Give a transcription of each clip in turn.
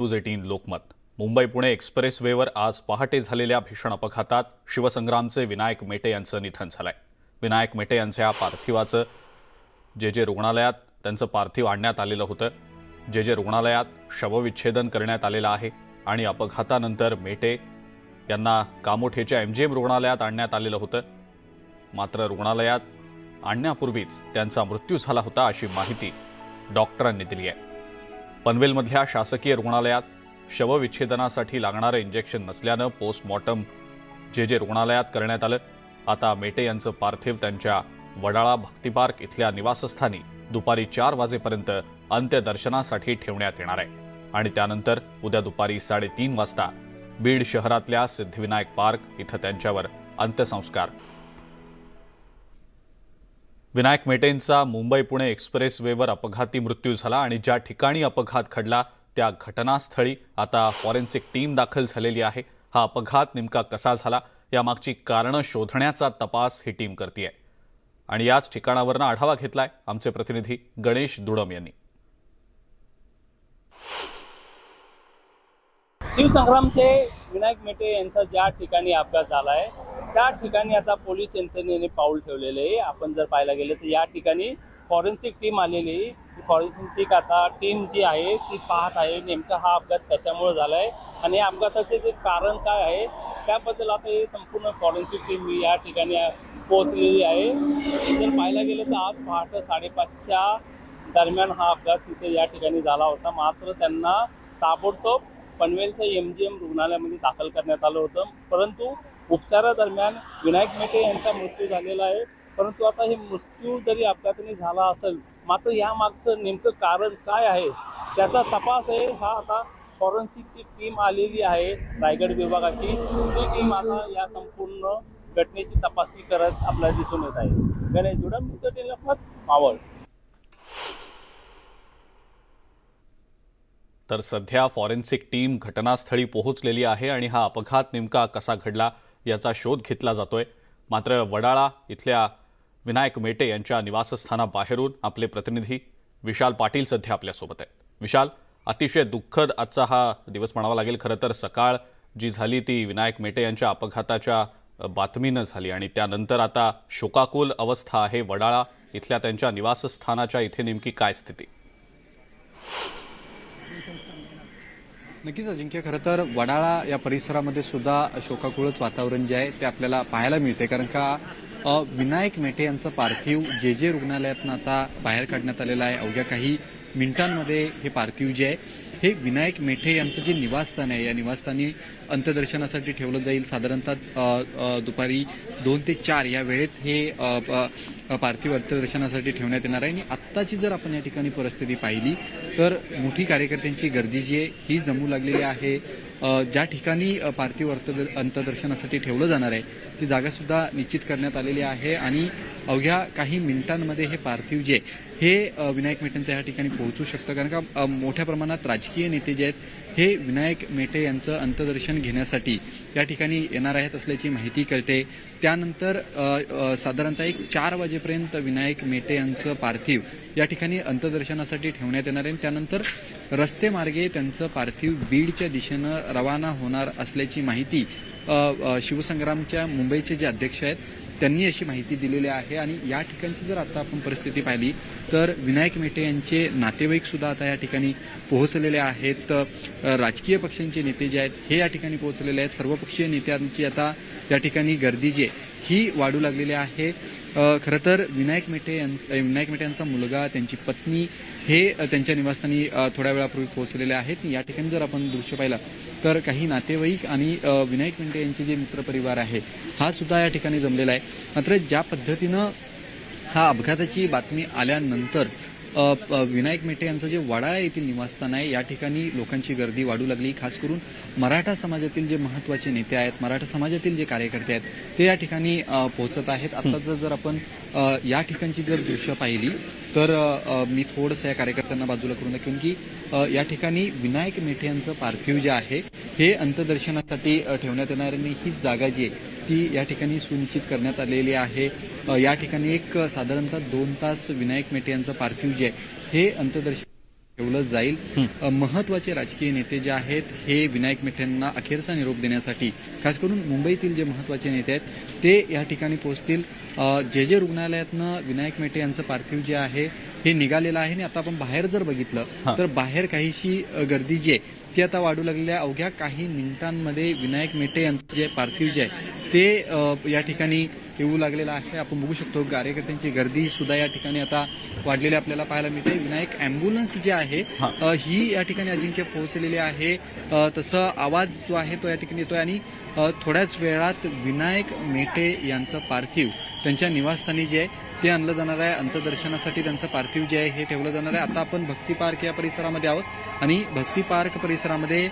News 18 Lokmat. Mumbai Pune एक्सप्रेसवेवर आज पहाटे झालेल्या भीषण अपघातात शिवसंग्रामचे विनायक मेटे यांचं निधन झालंय. विनायक मेटे यांच्या पार्थिवाचं जे रुग्णालयात त्यांचं पार्थिव आणण्यात आलेलं होतं. जे रुग्णालयात शवविच्छेदन करण्यात आलेलं आहे आणि अपघातानंतर मेटे यांना कामोठेच्या MGM रुग्णालयात आणण्यात आलेलं होतं. मात्र रुग्णालयात आणण्यापूर्वीच त्यांचा मृत्यू झाला होता अशी माहिती डॉक्टरांनी दिली आहे. पनवेलमधल्या शासकीय रुग्णालयात शवविच्छेदनासाठी लागणारं इंजेक्शन नसल्यानं पोस्टमॉर्टम जे रुग्णालयात करण्यात आलं. आता मेटे यांचं पार्थिव त्यांच्या वडाळा भक्तिपार्क इथल्या निवासस्थानी दुपारी 4 वाजेपर्यंत अंत्यदर्शनासाठी ठेवण्यात येणार आहे आणि त्यानंतर उद्या दुपारी 3:30 वाजता बीड शहरातल्या सिद्धिविनायक पार्क इथं त्यांच्यावर अंत्यसंस्कार. विनायक मेटेंचा मुंबई पुणे एक्सप्रेसवेवर अपघाती मृत्यू झाला आणि ज्या ठिकाणी अपघात घडला त्या घटनास्थळी आता फॉरेन्सिक टीम दाखल झालेली आहे. हा अपघात नेमका कसा झाला यामागची कारणं शोधण्याचा तपास ही टीम करते आहे आणि याच ठिकाणावरून आढावा घेतलाय आमचे प्रतिनिधी गणेश दुडम यांनी. शिवसंग्रामचे विनायक मेटे यांचा ज्या ठिकाणी अपघात झाला आहे त्या ठिकाणी आता पोलीस यंत्रणेने पाऊल ठेवलेले आहे. आपण जर पाहायला गेलं तर या ठिकाणी फॉरेन्सिक टीम आलेली आहे. फॉरेन्सिक आता टीम जी आहे ती पाहत आहे नेमका हा अपघात कशामुळे झाला आहे आणि या अपघाताचे जे कारण काय आहे त्याबद्दल आता हे संपूर्ण फॉरेन्सिक टीम या ठिकाणी पोहोचलेली आहे. जर पाहायला गेलं तर आज पहाटे 5:30च्या दरम्यान हा अपघात इथे या ठिकाणी झाला होता. मात्र त्यांना ताबडतोब पनवेलच्या MGM रुग्णालयामध्ये दाखल करण्यात आलं होतं. परंतु उपचारादरम्यान विनायक मेटे यांचा मृत्यू झालेला आहे. परंतु आता हे मृत्यू जरी अपघाताने झाला असेल मात्र यामागचं नेमकं कारण काय आहे त्याचा तपास आहे. हा आता फॉरेन्सिकची टीम आलेली आहे रायगड विभागाची. ती टीम आता या संपूर्ण घटनेची तपासणी करत आपल्याला दिसून येत आहे. गणेश दुडम, मावळ. तर सध्या फॉरेन्सिक टीम घटनास्थळी पोहोचलेली आहे आणि हा अपघात नेमका कसा घडला याचा शोध घेतला जातोय. मात्र वडाळा इथल्या विनायक मेटे यांच्या निवासस्थानाबाहेरून आपले प्रतिनिधी विशाल पाटील सध्या आपल्यासोबत आहेत. विशाल, अतिशय दुःखद आजचा हा दिवस म्हणावा लागेल. खरं तर सकाळ जी झाली ती विनायक मेटे यांच्या अपघाताच्या बातमीनं झाली आणि त्यानंतर आता शोकाकुल अवस्था आहे वडाळा इथल्या त्यांच्या निवासस्थानाच्या. इथे नेमकी काय स्थिती? नक्कीच अजिंक्य, खरं तर वडाळा या परिसरामध्ये सुद्धा शोकाकुळच वातावरण जे आहे ते आपल्याला पाहायला मिळते. कारण का विनायक मेटे यांचं पार्थिव जे रुग्णालयातनं आता बाहेर काढण्यात आलेलं आहे. अवघ्या काही मिनिटांमध्ये हे पार्थिव जे आहे हे विनायक मेटे यांचं जे निवासस्थान आहे या निवासस्थानी अंत्यदर्शनासाठी ठेवलं जाईल. साधारणतः दुपारी 2 ते 4 या वेळेत हे पार्थिव अंत्यदर्शनासाठी ठेवण्यात येणार आहे. आणि आत्ताची जर आपण या ठिकाणी परिस्थिती पाहिली तर मोठी कार्यकर्त्यांची गर्दी जी आहे ही जमू लागलेली आहे. ज्या ठिकाणी पार्थिव अंत्यदर्शनासाठी ठेवलं जाणार आहे ती जागासुद्धा निश्चित करण्यात आलेली आहे आणि अवघ्या काही मिनिटांमध्ये हे पार्थिव जे हे विनायक मेटेंच्या या ठिकाणी पोहोचू शकतं. कारण का मोठ्या प्रमाणात राजकीय नेते जे आहेत हे विनायक मेटे यांचं अंत्यदर्शन घेण्यासाठी या ठिकाणी येणार आहेत असल्याची माहिती कळते. त्यानंतर साधारणतः 4 वाजेपर्यंत विनायक मेटे यांचं पार्थिव या ठिकाणी अंत्यदर्शनासाठी ठेवण्यात येणार आहे. त्यानंतर रस्ते मार्गे त्यांचं पार्थिव बीडच्या दिशेनं रवाना होणार असल्याची माहिती शिवसंग्रामच्या मुंबईचे जे अध्यक्ष आहेत त्यांनी अशी माहिती दिलेली आहे. आणि या ठिकाणची जर आता आपण परिस्थिती पाहिली तर विनायक मेटे यांचे नातेवाईक सुद्धा आता या ठिकाणी पोहोचलेले आहेत. राजकीय पक्षांचे नेते जे आहेत हे या ठिकाणी पोहोचलेले आहेत. सर्वपक्षीय नेत्यांची आता या ठिकाणी गर्दी जी आहे ही वाढू लागलेली आहे. खरं तर विनायक मेटे यांचा मुलगा, त्यांची पत्नी हे त्यांच्या निवासस्थानी थोड्या वेळापूर्वी पोहोचलेले आहेत. या ठिकाणी जर आपण दृश्य पाहिलं तर काही नातेवाईक आणि विनायक मेटे यांचे जे मित्रपरिवार आहे हा सुद्धा या ठिकाणी जमलेला आहे. मात्र ज्या पद्धतीनं हा अपघाताची बातमी आल्यानंतर विनायक मेटे यांचं जे वडाळा येथील निवासस्थान आहे या ठिकाणी लोकांची गर्दी वाढू लागली. खास करून मराठा समाजातील जे महत्त्वाचे नेते आहेत, मराठा समाजातील जे कार्यकर्ते आहेत ते या ठिकाणी पोहोचत आहेत. आता जर आपण या ठिकाणची जर दृश्य पाहिली तर मी थोडंसं या कार्यकर्त्यांना बाजूला करून दाखवेन की या ठिकाणी विनायक मेटे यांचं पार्थिव जे आहे हे अंत्यदर्शनासाठी ठेवण्यात येणार आणि ही जागा जी आहे ती या ठिकाणी सुनिश्चित करण्यात आलेली आहे. या ठिकाणी एक साधारणतः 2 तास विनायक मेटे यांचं पार्थिव जे आहे हे अंत्यदर्शन ठेवलं जाईल. महत्वाचे राजकीय नेते जे आहेत हे विनायक मेटेंना अखेरचा निरोप देण्यासाठी खास करून मुंबईतील जे महत्वाचे नेते आहेत ते या ठिकाणी पोहोचतील. जे रुग्णालयातनं विनायक मेटे यांचं पार्थिव जे आहे हे निघालेलं आहे आणि आता आपण बाहेर जर बघितलं तर बाहेर काहीशी गर्दी जी आहे ती आता वाढू लागलेली आहे. अवघ्या काही मिनिटांमध्ये विनायक मेटे यांचं जे पार्थिव जे आहे ते या ठिकाणी येऊ लागलेलं आहे. आपण बघू शकतो कार्यकर्त्यांची गर्दी सुद्धा या ठिकाणी आता वाढलेली आपल्याला पाहायला मिळते. विनायक अँब्युलन्स जे आहे ही या ठिकाणी अजिंक्य पोहोचलेली आहे. तसं आवाज जो आहे तो या ठिकाणी येतोय आणि थोड्याच वेळात विनायक मेटे यांचं पार्थिव त्यांच्या निवासस्थानी जे आहे ते आणलं जाणार आहे. अंत्यदर्शनासाठी त्यांचं पार्थिव जे आहे हे ठेवलं जाणार आहे. आता आपण भक्ती पार्क या परिसरामध्ये आहोत आणि भक्ती पार्क परिसरामध्ये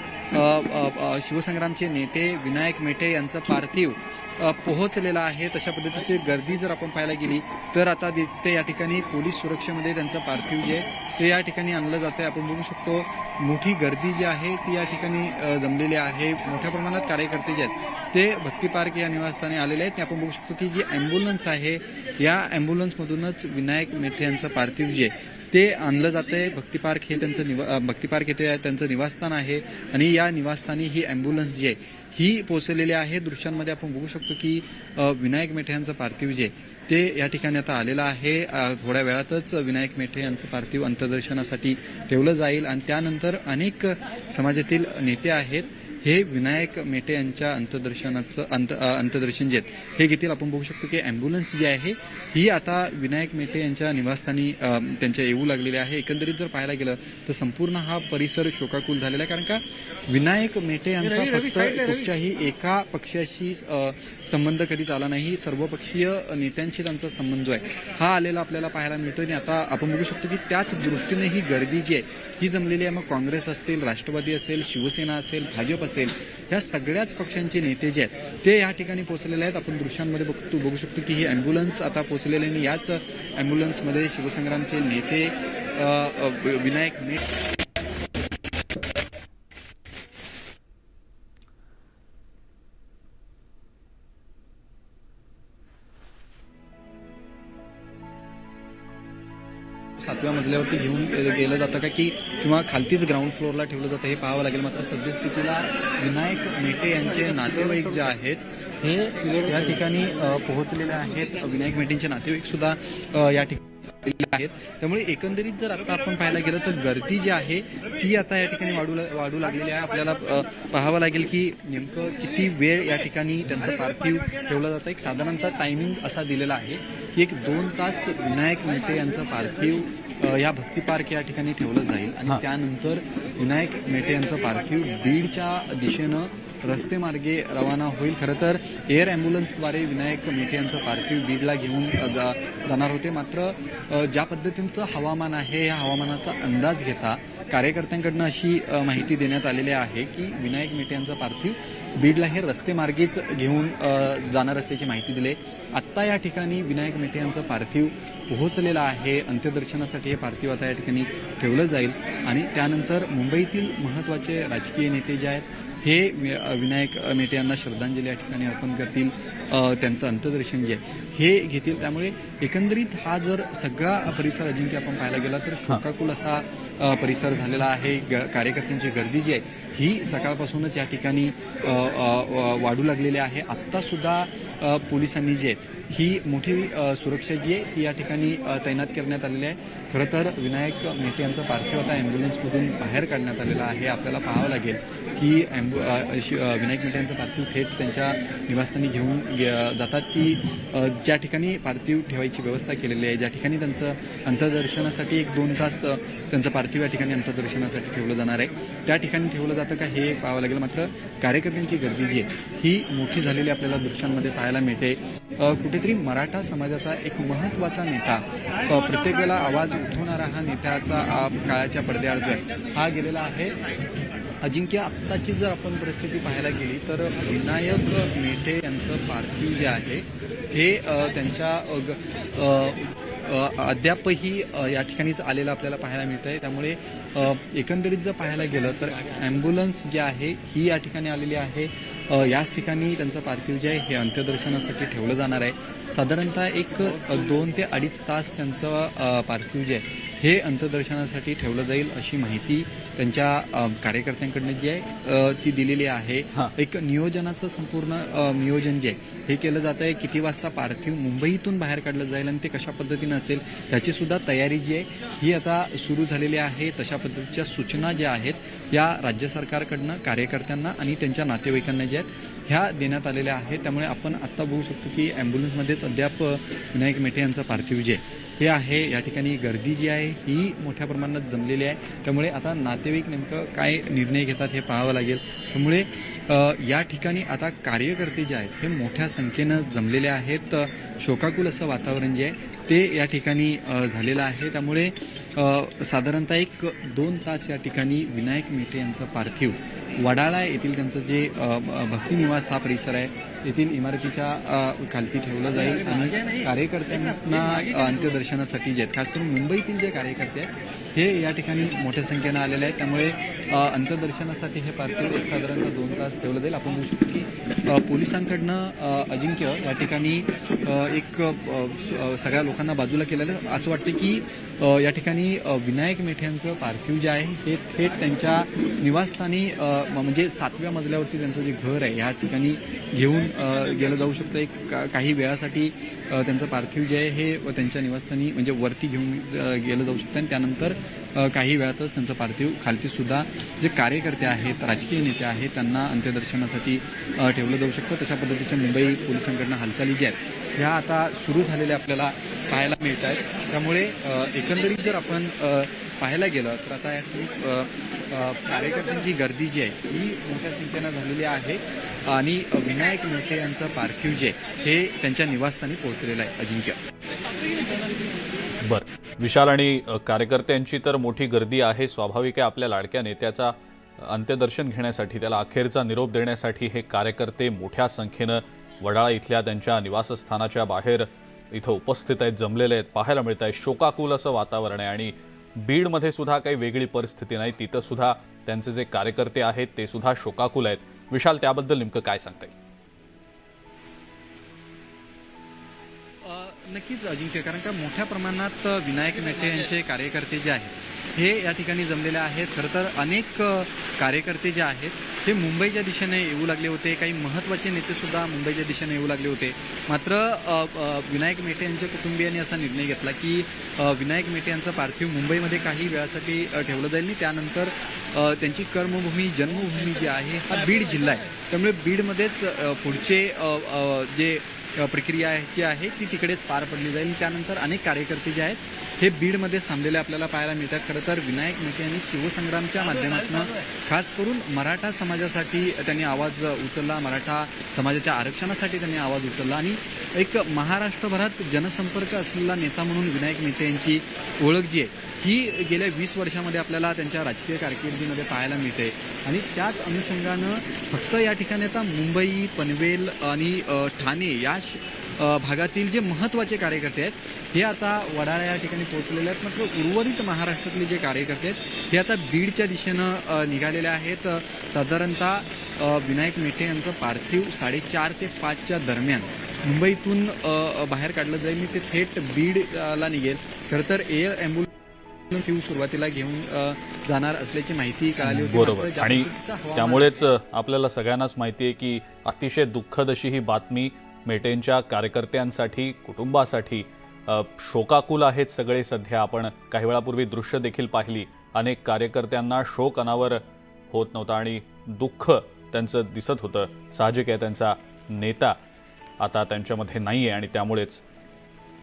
शिवसंग्रामचे नेते विनायक मेटे यांचं पार्थिव पोहोचलेलं आहे. तशा पद्धतीची गर्दी जर आपण पाहायला गेली तर आता दिसते या ठिकाणी पोलीस सुरक्षेमध्ये त्यांचं पार्थिव जे ते या ठिकाणी आणलं जाते. आपण बघू शकतो मोठी गर्दी जी आहे ती या ठिकाणी जमलेली आहे. मोठ्या प्रमाणात कार्यकर्ते जे आहेत ते भक्ती पार्क या निवासस्थानी आलेले आहेत. आपण बघू शकतो की जी अँब्युलन्स आहे या अँब्युलन्समधूनच विनायक मेटे यांचं पार्थिव जे ते आणलं जातंय. भक्ती पार्क हे त्यांचं भक्ती पार्क येथे त्यांचं निवासस्थान आहे आणि या निवासस्थानी ही अँब्युलन्स जी आहे ही पोहोचलेली आहे. दृश्यांमध्ये आपण बघू शकतो की विनायक मेटे यांचं पार्थिव जे ते या ठिकाणी आता आलेलं आहे. थोड्या वेळातच विनायक मेटे यांचं पार्थिव अंत्यदर्शनासाठी ठेवलं जाईल आणि त्यानंतर अनेक समाजातील नेते आहेत हे विनायक मेटे यांच्या अंत्यदर्शन जे हे घेतील. आपण बघू शकतो की अँब्युलन्स जी आहे ही आता विनायक मेटे यांच्या निवासस्थानी त्यांच्या येऊ लागलेली आहे. एकंदरीत जर पाहायला गेलं तर संपूर्ण हा परिसर शोकाकुल झालेला आहे. कारण का विनायक मेटे यांचा फक्त कुठच्याही एका पक्षाशी संबंध कधीच आला नाही. सर्वपक्षीय नेत्यांशी त्यांचा संबंध जो आहे हा आलेला आपल्याला पाहायला मिळतोय. आणि आता आपण बघू शकतो की त्याच दृष्टीने ही गर्दी जी आहे ही जमलेली आहे. मग काँग्रेस असतील, राष्ट्रवादी असेल, शिवसेना असेल, भाजप असेल, या सगळ्याच पक्षांचे नेते जे आहेत ते या ठिकाणी पोहोचलेले आहेत. आपण दृश्यांमध्ये बघू शकतो की ही अँब्युलन्स आता पोहोचलेली आहे आणि याच अँब्युलन्समध्ये शिवसंग्रामचे नेते विनायक मेटे सातव्या मजल्यावरती घेऊन गेलं जातं का की किंवा खालतीच ग्राउंड फ्लोअरला ठेवलं जातं हे पाहावं लागेल. मात्र सद्यस्थितीला विनायक मेटे यांचे नातेवाईक जे आहेत हे या ठिकाणी पोहोचलेले आहेत. विनायक मेटेंचे नातेवाईक सुद्धा या ठिकाणी आहेत. त्यामुळे एकंदरीत जर आता आपण पाहायला गेलं तर गर्दी जी आहे ती आता या ठिकाणी वाढू लागलेली आहे. आपल्याला पाहावं लागेल की नेमकं किती वेळ या ठिकाणी त्यांचं पार्थिव ठेवलं जातं. एक साधारणतः टायमिंग असा दिलेला आहे की 1-2 तास विनायक मेटे यांचं पार्थिव या भक्ती पार्क या ठिकाणी ठेवलं जाईल आणि त्यानंतर विनायक मेटे यांचं पार्थिव बीडच्या दिशेनं रस्ते मार्गे रवाना होईल. खरं तर एअर अँब्युलन्सद्वारे विनायक मेटे यांचं पार्थिव बीडला घेऊन जाणार होते. मात्र ज्या पद्धतीचं हवामान आहे या हवामानाचा अंदाज घेता कार्यकर्त्यांकडनं अशी माहिती देण्यात आलेली आहे की विनायक मेटे यांचं पार्थिव बीडला हे रस्ते मार्गेच घेऊन जाणार असल्याची माहिती दिली. आत्ता या ठिकाणी विनायक मेटे यांचं पार्थिव पोहोचलेलं आहे. अंत्यदर्शनासाठी हे पार्थिव आता या ठिकाणी ठेवलं जाईल आणि त्यानंतर मुंबईतील महत्त्वाचे राजकीय नेते जे आहेत हे विनायक मेटे यांना श्रद्धांजली या ठिकाणी अर्पण करतील. त्यांचं अंत्यदर्शन जे आहे हे घेतील. त्यामुळे एकंदरीत हा जर सगळा परिसर अजिंक्य आपण पाहायला गेला तर शोकाकुल असा परिसर झालेला आहे. कार्यकर्त्यांची गर्दी जी आहे ही सकाळपासूनच या ठिकाणी वाढू लागलेली आहे. आत्ता सुद्धा पोलिसांनी जे ही मोठी सुरक्षा जी आहे ती या ठिकाणी तैनात करण्यात आलेली आहे. खरं तर विनायक मेटे यांचं पार्थिव आता अँब्युलन्समधून बाहेर काढण्यात आलेलं आहे. आपल्याला पाहावं लागेल की विनायक मेटे यांचं पार्थिव थेट त्यांच्या निवासस्थानी घेऊन जातात की ज्या ठिकाणी पार्थिव ठेवायची व्यवस्था केलेली आहे, ज्या ठिकाणी त्यांचं अंत्यदर्शनासाठी 1-2 तास त्यांचं पार्थिव या ठिकाणी अंत्यदर्शनासाठी ठेवलं जाणार आहे त्या ठिकाणी ठेवलं जातं का हे पाहावं लागेल. मात्र कार्यकर्त्यांची गर्दी जी आहे ही मोठी झालेली आपल्याला दृश्यांमध्ये पाहायला मिळते. कुठेतरी मराठा समाजाचा एक महत्त्वाचा नेता, प्रत्येक वेळेला आवाज उठवणारा हा नेत्याचा काळाच्या पडद्याआड जो आहे हा गेलेला आहे. अजिंक्य आत्ताची जर आपण परिस्थिती पाहायला गेली तर विनायक मेटे यांचं पार्थिव जे आहे हे त्यांच्या अद्यापही या ठिकाणीच आलेलं आपल्याला पाहायला मिळतं आहे. त्यामुळे एकंदरीत जर पाहायला गेलं तर ॲम्ब्युलन्स जी आहे ही या ठिकाणी आलेली आहे. याच ठिकाणी त्यांचं पार्थिव जे आहे हे अंत्यदर्शनासाठी ठेवलं जाणार आहे. साधारणतः 1-2 ते 2.5 तास त्यांचं पार्थिव जे आहे हे अंत्यदर्शनासाठी ठेवलं जाईल अशी माहिती त्यांच्या कार्यकर्त्यांकडनं जी आहे ती दिलेली आहे. एक नियोजनाचं संपूर्ण नियोजन जे आहे हे केलं जात आहे. किती वाजता पार्थिव मुंबईतून बाहेर काढलं जाईल आणि ते कशा पद्धतीनं असेल याची सुद्धा तयारी जी आहे ही आता सुरू झालेली आहे. तशा पद्धतीच्या सूचना ज्या आहेत या राज्य सरकारकडनं कार्यकर्त्यांना आणि त्यांच्या नातेवाईकांना ज्या आहेत ह्या देण्यात आलेल्या आहेत. त्यामुळे आपण आत्ता बघू शकतो की ॲम्ब्युलन्समध्येच अद्याप विनायक मेटे यांचं पार्थिव जे हे आहे. या ठिकाणी गर्दी जी आहे ही मोठ्या प्रमाणात जमलेली आहे. त्यामुळे आता नातेवाईक नेमकं काय निर्णय घेतात हे पाहावं लागेल. त्यामुळे या ठिकाणी आता कार्यकर्ते जे आहेत हे मोठ्या संख्येनं जमलेले आहेत. शोकाकुल असं वातावरण जे आहे ते या ठिकाणी झालेलं आहे. त्यामुळे साधारणतः 1-2 तास या ठिकाणी विनायक मेटे यांचं पार्थिव वडाळा येथील त्यांचं जे भक्तिनिवास हा परिसर आहे येथील इमारतीच्या खालती ठेवलं जाईल आणि कार्यकर्त्यांना अंत्यदर्शनासाठी जे आहेत खास करून मुंबईतील जे कार्यकर्ते आहेत हे या ठिकाणी मोठ्या संख्येनं आलेले आहेत. त्यामुळे अंत्यदर्शनासाठी हे पार्थिव साधारणतः 2 तास ठेवलं जाईल. आपण बघू शकतो की पोलिसांकडनं अजिंक्य या ठिकाणी एक सगळ्या लोकांना बाजूला केलेलं असं वाटतं की या ठिकाणी विनायक मेटे यांचं पार्थिव जे आहे हे थेट त्यांच्या निवासस्थानी म्हणजे 7व्या मजल्यावरती त्यांचं जे घर आहे या ठिकाणी घेऊन गेलं जाऊ शकतं. काही वेळासाठी त्यांचं पार्थिव जे आहे हे त्यांच्या निवासस्थानी म्हणजे वरती घेऊन गेलं जाऊ शकतं आणि त्यानंतर काही वेळातच त्यांचं पार्थिव खालती सुद्धा जे कार्यकर्ते आहेत राजकीय नेते आहेत त्यांना अंत्यदर्शनासाठी ठेवलं जाऊ शकतं. तशा पद्धतीच्या मुंबई पोलिसांकडनं हालचाली ज्या आहेत ह्या आता सुरू झालेल्या आपल्याला पाहायला मिळत आहेत. त्यामुळे एकंदरीत जर आपण पाहायला गेलं तर आता या कार्यकर्त्यांची गर्दी जी आहे ही मोठ्या संख्येनं झालेली आहे आणि विनायक मेटे यांचं पार्थिव जे हे त्यांच्या निवासस्थानी पोहोचलेलं आहे. अजिंक्य बर विशाल, आणि कार्यकर्त्यांची तर मोठी गर्दी आहे. स्वाभाविक आहे आपल्या लाडक्या नेत्याचा अंत्यदर्शन घेण्यासाठी त्याला अखेरचा निरोप देण्यासाठी हे कार्यकर्ते मोठ्या संख्येनं वडाळा इथल्या त्यांच्या निवासस्थानाच्या बाहेर इथं उपस्थित आहेत, जमलेले आहेत, पाहायला मिळत आहे. शोकाकुल असं वातावरण आहे आणि बीडमध्ये सुद्धा काही वेगळी परिस्थिती नाही. तिथं सुद्धा त्यांचे जे कार्यकर्ते आहेत ते सुद्धा शोकाकुल आहेत. विशाल, त्याबद्दल नेमकं काय सांगता येईल? नक्कीच अजिंक्य, कारण का मोठ्या प्रमाणात विनायक मेटे यांचे कार्यकर्ते जे आहेत हे या ठिकाणी जमलेले आहेत. खरं तर अनेक कार्यकर्ते जे आहेत हे मुंबईच्या दिशेने येऊ लागले होते. काही महत्त्वाचे नेतेसुद्धा मुंबईच्या दिशेने येऊ लागले होते. मात्र विनायक मेटे यांच्या कुटुंबियांनी असा निर्णय घेतला की विनायक मेटे यांचं पार्थिव मुंबईमध्ये काही वेळासाठी ठेवलं जाईल आणि त्यानंतर त्यांची कर्मभूमी जन्मभूमी जी आहे हा बीड जिल्हा आहे. त्यामुळे बीडमध्येच पुढचे जे प्रक्रिया जी आहे ती तिकडेच पार पडली जाईल. त्यानंतर अनेक कार्यकर्ते जे आहेत हे बीडमध्येच थांबलेले आपल्याला पाहायला मिळतात. खरं तर विनायक मेटे यांनी शिवसंग्रामच्या माध्यमातून खास करून मराठा समाजासाठी त्यांनी आवाज उचलला, मराठा समाजाच्या आरक्षणासाठी त्यांनी आवाज उचलला आणि एक महाराष्ट्रभरात जनसंपर्क असलेला नेता म्हणून विनायक मेटे यांची ओळख जी आहे ही गेल्या 20 वर्षामध्ये आपल्याला त्यांच्या राजकीय कारकिर्दीमध्ये पाहायला मिळते. आणि त्याच अनुषंगानं फक्त या ठिकाणी आता मुंबई, पनवेल आणि ठाणे या भागातील जे महत्त्वाचे कार्यकर्ते आहेत हे आता वडाळा या ठिकाणी पोहोचलेले आहेत. मात्र उर्वरित महाराष्ट्रातले जे कार्यकर्ते आहेत हे आता बीडच्या दिशेनं निघालेले आहेत. साधारणतः विनायक मेटे यांचं पार्थिव 4:30 ते 5च्या दरम्यान मुंबईतून बाहेर काढलं जाईल आणि ते थेट बीडला निघेल. खरं तर एअर ॲम्ब्युलन्स सुरुवातीला घेऊन जाणार असल्याची माहिती कळाली होती. बरोबर, आणि त्यामुळेच आपल्याला सगळ्यांनाच माहिती आहे की अतिशय दुःखद अशी ही बातमी मेटेंच्या कार्यकर्त्यांसाठी, कुटुंबासाठी शोकाकुल आहेत सगळे. सध्या आपण काही वेळापूर्वी दृश्य देखील पाहिली. अनेक कार्यकर्त्यांना शोक अनावर होत नव्हता आणि दुःख त्यांचं दिसत होतं. साहजिक आहे, त्यांचा नेता आता त्यांच्यामध्ये नाही आहे आणि त्यामुळेच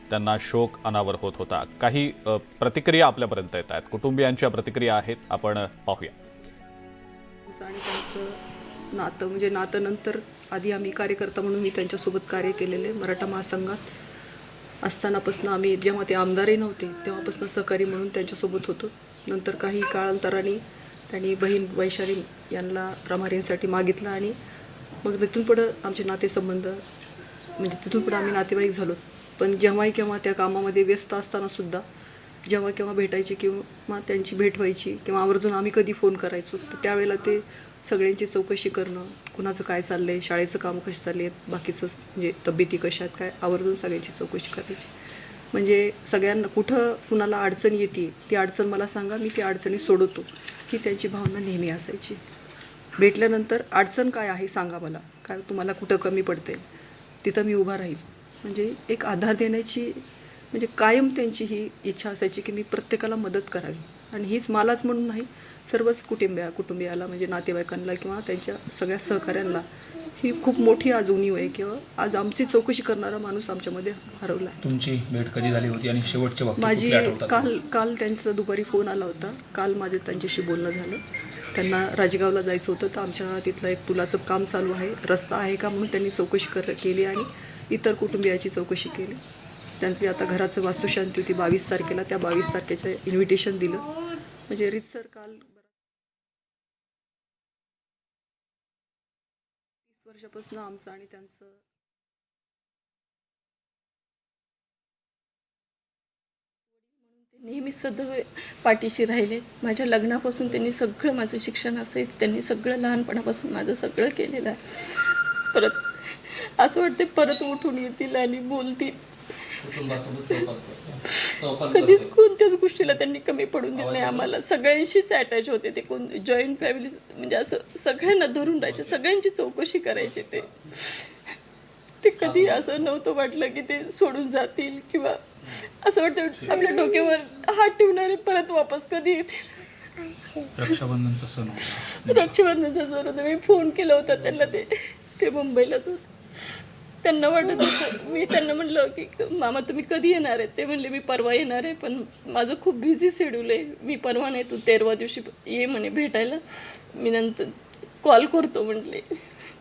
त्यांना शोक अनावर होत होता. काही प्रतिक्रिया आपल्यापर्यंत येत आहेत, कुटुंबियांच्या प्रतिक्रिया आहेत, आपण पाहूया. आणि त्यांचं नातं म्हणजे नातं नंतर आधी आम्ही कार्यकर्ता म्हणून मी त्यांच्यासोबत कार्य केलेले मराठा महासंघात असतानापासून आम्ही जेव्हा ते आमदारही नव्हते तेव्हापासून सहकारी म्हणून त्यांच्यासोबत होतो. नंतर काही काळांतराने त्यांनी बहीण वैशाली यांना प्रभारींसाठी मागितलं आणि मग तिथून पुढं आमचे नातेसंबंध म्हणजे तिथून पुढं आम्ही नातेवाईक झालो. पण जेव्हाही केव्हा त्या कामामध्ये व्यस्त असतानासुद्धा जेव्हा केव्हा भेटायचे किंवा त्यांची भेट व्हायची किंवा आवर्जून आम्ही कधी फोन करायचो तर त्यावेळेला ते सगळ्यांची चौकशी करणं, कुणाचं काय चाललं आहे, शाळेचं काम कसे चालले आहेत, बाकीचं म्हणजे तब्येती कशा आहेत काय, आवर्जून सगळ्यांची चौकशी करायची. म्हणजे सगळ्यांना कुठं कुणाला अडचण येते ती अडचण मला सांगा, मी ती अडचणी सोडवतो, ही त्यांची भावना नेहमी असायची. भेटल्यानंतर अडचण काय आहे सांगा मला, काय तुम्हाला कुठं कमी पडते तिथं मी उभा राहील. म्हणजे एक आधार देण्याची म्हणजे कायम त्यांची ही इच्छा असायची की मी प्रत्येकाला मदत करावी. आणि हीच मलाच म्हणून नाही, सर्वच कुटुंबियाला म्हणजे नातेवाईकांना किंवा त्यांच्या सगळ्या सहकाऱ्यांना ही खूप मोठी आज उणीव आहे किंवा आज आमची चौकशी करणारा माणूस आमच्यामध्ये हरवला आहे. तुमची भेट कधी झाली होती आणि शेवटचे वाक्य माझी कुठले आठवतात? काल त्यांचा दुपारी फोन आला होता. काल माझं त्यांच्याशी बोलणं झालं. त्यांना राजगावला जायचं होतं, तर आमच्या तिथलं एक पुलाचं काम चालू आहे, रस्ता आहे का म्हणून त्यांनी चौकशी केली आणि इतर कुटुंबियाची चौकशी केली. त्यांची आता घराचं वास्तुशांती होती 22 तारखेला, त्या 22 तारखेचं इन्व्हिटेशन दिलं. म्हणजे रीतसर काल 30 वर्षापासून आमचं आणि त्यांचं नेहमी सदैव पाठीशी राहिले. माझ्या लग्नापासून त्यांनी सगळं माझं शिक्षण असेल, त्यांनी सगळं लहानपणापासून माझं सगळं केलेलं आहे. परत असं वाटते परत उठून येतील आणि बोलतील. कधीच कोणत्याच गोष्टीला त्यांनी कमी पडून दिलं नाही आम्हाला. सगळ्यांशीच अटॅच होते ते. कोण जॉईंट फॅमिली म्हणजे असं सगळ्यांना धरून राहायचे, सगळ्यांची चौकशी करायची. ते कधी असं नव्हतं वाटलं की ते सोडून जातील किंवा असं वाटतं आपल्या डोक्यावर हात ठेवणारे परत वापस कधी येतील. रक्षाबंधनचा सण होता. रक्षाबंधनचा सण होता. मी फोन केला होता त्यांना, ते मुंबईलाच होते. त्यांना वाटत होतं, मी त्यांना म्हणलं की मामा तुम्ही कधी येणार आहे? ते म्हणले मी परवा येणार आहे, पण माझं खूप बिझी शेड्यूल आहे, मी परवा नाही, तू 13व्या दिवशी ये म्हणे भेटायला, मी नंतर कॉल करतो म्हटले.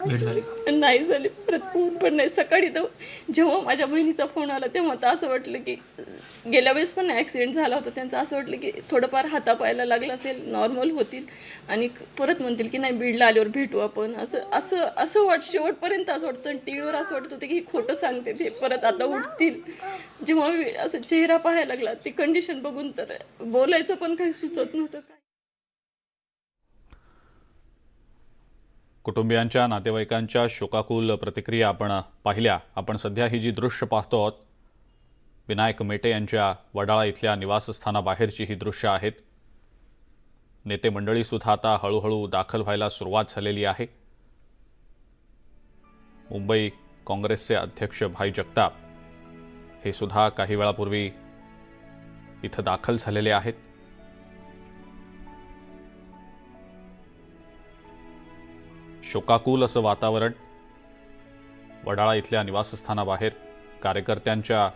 भेट झाली? नाही झाली. परत फोन पण नाही. सकाळी तर जेव्हा माझ्या बहिणीचा फोन आला तेव्हा तर असं वाटलं की गेल्या वेळेस पण ॲक्सिडेंट झाला होता त्यांचा, असं वाटलं की थोडंफार हातापायला लागलं असेल, नॉर्मल होतील आणि परत म्हणतील की नाही बीडला आल्यावर भेटू आपण. असं शेवटपर्यंत असं वाटतं. आणि टी व्हीवर असं वाटत होतं की खोटं सांगते ते, परत आता उठतील. जेव्हा असं चेहरा पाहायला लागला, ती कंडिशन बघून तर बोलायचं पण काही सुचत नव्हतं. काय कुटुंबियांच्या नातेवाईकांच्या शोकाकुल प्रतिक्रिया आपण पाहिल्या. आपण सध्या ही जी दृश्य पाहतो आहोत, विनायक मेटे यांच्या वडाळा इथल्या निवासस्थानाबाहेरची ही दृश्य आहेत. नेते मंडळीसुद्धा आता हळूहळू दाखल व्हायला सुरुवात झालेली आहे. मुंबई काँग्रेसचे अध्यक्ष भाई जगताप हे सुद्धा काही वेळापूर्वी इथं दाखल झालेले आहेत. शोकाकुल असं वातावरण वडाळा इथल्या निवासस्थानाबाहेर कार्यकर्त्यांच्या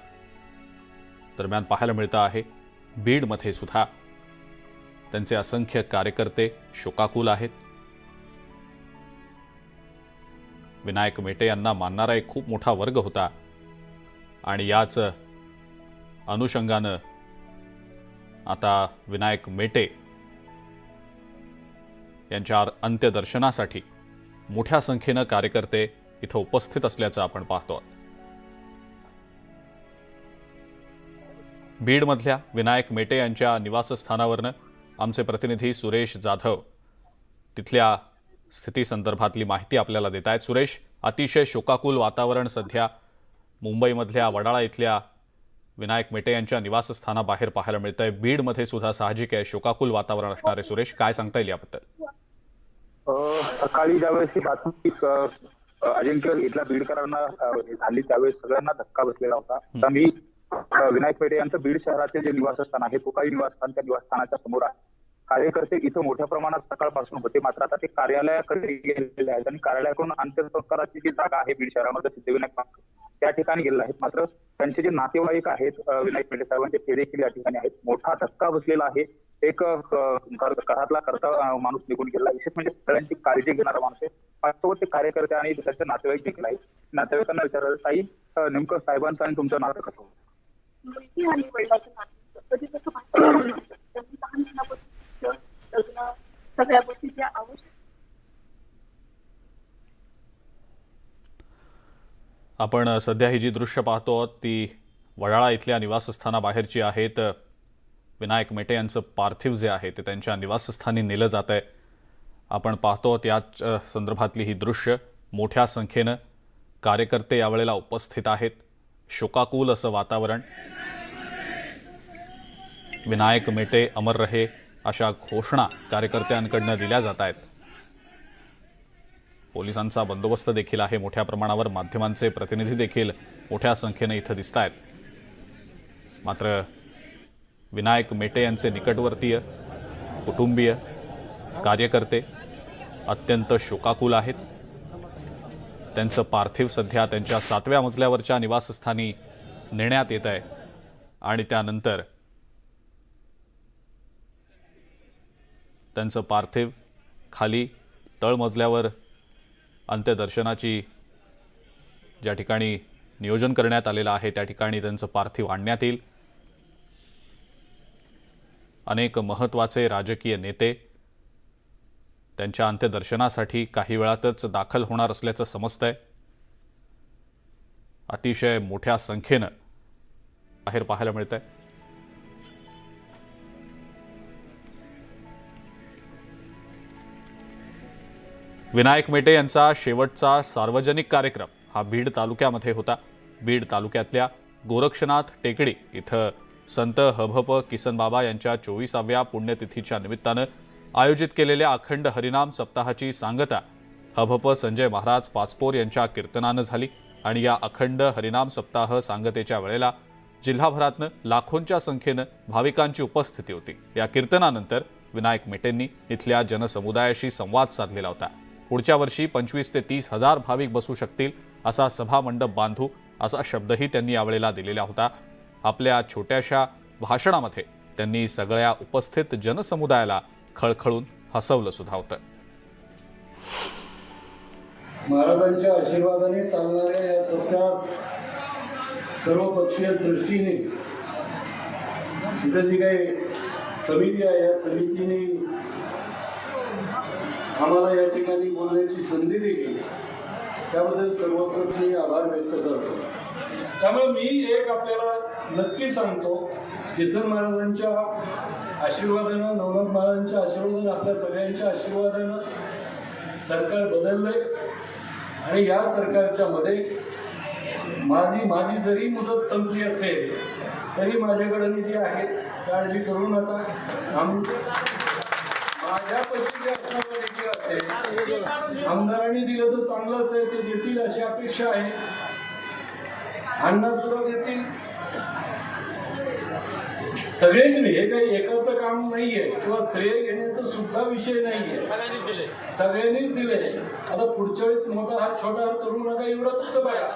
दरम्यान पाहायला मिळतं आहे. बीडमध्ये सुद्धा त्यांचे असंख्य कार्यकर्ते शोकाकुल आहेत. विनायक मेटे यांना मानणारा एक खूप मोठा वर्ग होता आणि याच अनुषंगानं आता विनायक मेटे यांच्या अंत्यदर्शनासाठी मोठ्या संख्येनं कार्यकर्ते इथं उपस्थित असल्याचं आपण पाहतो. बीडमधल्या विनायक मेटे यांच्या निवासस्थानावरनं आमचे प्रतिनिधी सुरेश जाधव तिथल्या स्थितीसंदर्भातली माहिती आपल्याला देत आहेत. सुरेश, अतिशय शोकाकुल वातावरण सध्या मुंबईमधल्या वडाळा इथल्या विनायक मेटे यांच्या निवासस्थानाबाहेर पाहायला मिळतंय. बीडमध्ये सुद्धा साहजिक आहे शोकाकुल वातावरण असणार आहे. सुरेश, काय सांगता येईल याबद्दल? सकाळी ज्यावेळेस ही बातमी अजिंक्य इथल्या बीडकरांना झाली त्यावेळेस सगळ्यांना धक्का बसलेला होता. आता मी विनायक मेटे यांचं बीड शहराचे जे निवासस्थान आहे, तुकाई निवासस्थान, त्या निवासस्थानाच्या समोर आहे. कार्यकर्ते इथं मोठ्या प्रमाणात सकाळपासून होते, मात्र आता ते कार्यालयाकडे गेलेले आहेत आणि कार्यालयाकडून अंत्यसंस्काराची जी जागा आहे बीड शहरामध्ये सिद्धिविनायक पार्क त्या ठिकाणी गेलेले आहेत. मात्र त्यांचे जे नातेवाईक आहेत विनायक मेटे साहेबांचे ते देखील या ठिकाणी आहेत. मोठा धक्का बसलेला आहे. एक घरातला करता माणूस निघून गेला, विशेष म्हणजे सगळ्यांची काळजी घेणारा माणूस आहे. पाचसोबत ते कार्यकर्ते आणि त्यांचे नातेवाईक देखील आहेत. नातेवाईकांना विचारलं, ताई नेमकं साहेबांचं आणि तुमचं नातं कसं होतं? सगळ्या गोष्टीची आवश्यक आपण सध्या ही जी दृश्य पाहतो आहोत ती वडाळा इथल्या निवासस्थानाबाहेरची आहेत. विनायक मेटे यांचं पार्थिव जे आहे ते त्यांच्या निवासस्थानी नेलं जात आहे. आपण पाहतो याच संदर्भातली ही दृश्य. मोठ्या संख्येनं कार्यकर्ते यावेळेला उपस्थित आहेत. शोकाकुल असं वातावरण विनायक मेटे अमर रहे अशा घोषणा कार्यकर्त्यांकडनं दिल्या जात आहेत. पोलिसांचा बंदोबस्त देखील आहे मोठ्या प्रमाणावर. माध्यमांचे प्रतिनिधी देखील मोठ्या संख्येने इथं दिसत आहेत. मात्र विनायक मेटे यांचे निकटवर्तीय, कुटुंबीय, कार्यकर्ते अत्यंत शोकाकुल आहेत. त्यांचं पार्थिव सध्या त्यांच्या 7व्या मजल्यावरच्या निवासस्थानी नेण्यात येत आहे आणि त्यानंतर त्यांचं पार्थिव खाली तळमजल्यावर अंत्यदर्शनाची ज्या ठिकाणी नियोजन करण्यात आलेलं आहे त्या ठिकाणी त्यांचं पार्थिव आणण्यात येईल. अनेक महत्त्वाचे राजकीय नेते त्यांच्या अंत्यदर्शनासाठी काही वेळातच दाखल होणार असल्याचं समजतंय. अतिशय मोठ्या संख्येनं बाहेर पाहायला मिळतंय. विनायक मेटे यांचा शेवटचा सार्वजनिक कार्यक्रम हा बीड तालुक्यामध्ये होता. बीड तालुक्यातल्या गोरक्षनाथ टेकडी इथं संत हभप किसनबाबा यांच्या 24व्या पुण्यतिथीच्या निमित्तानं आयोजित केलेल्या अखंड हरिनाम सप्ताहाची सांगता हभप संजय महाराज पाचपोर यांच्या कीर्तनानं झाली आणि या अखंड हरिनाम सप्ताह सांगतेच्या वेळेला जिल्हाभरातनं लाखोंच्या संख्येनं भाविकांची उपस्थिती होती. या कीर्तनानंतर विनायक मेटेंनी इथल्या जनसमुदायाशी संवाद साधलेला होता. पुढच्या वर्षी 25 ते 30 हजार भाविक बसू शकतील असा सभामंडप बांधू असा शब्दही त्यांनी यावेळेला दिलेला होता. आपल्या छोट्याशा भाषणामध्ये त्यांनी सगळ्या उपस्थित जनसमुदायाला खळखळून हसवलं सुद्धा होतं. महाराजांच्या आशीर्वादाने चालणाऱ्या या सप्ताहास सर्वपक्षीय दृष्टीने इथं जी काही समिती आहे या समितीने आम्हाला या ठिकाणी बोलण्याची संधी दिली त्याबद्दल सर्वप्रथम मी आभार व्यक्त करतो. त्यामुळे मी एक आपल्याला नक्की सांगतो, किसन महाराजांच्या आशीर्वादानं, नवनाथ महाराजांच्या आशीर्वादानं, आपल्या सगळ्यांच्या आशीर्वादानं सरकार बदललंय आणि या सरकारच्या मध्ये माझी जरी मुदत संपली असेल तरी माझ्याकडे निधी आहे, काळजी करू नका. माझ्यापाशी जे असणारा निधी असेल आमदारांनी दिलं तर चांगलंच आहे, ते देतील अशी अपेक्षा आहे. अण्णा सुद्धा देतील, सगळेच नाही. हे काही एकाचं काम नाहीये किंवा श्रेय घेण्याचा सुद्धा विषय नाहीये, सगळ्यांनीच दिले. आता पुढच्या वेळेस मोठा हात छोटा हात करू नका, एवढं फक्त बघा.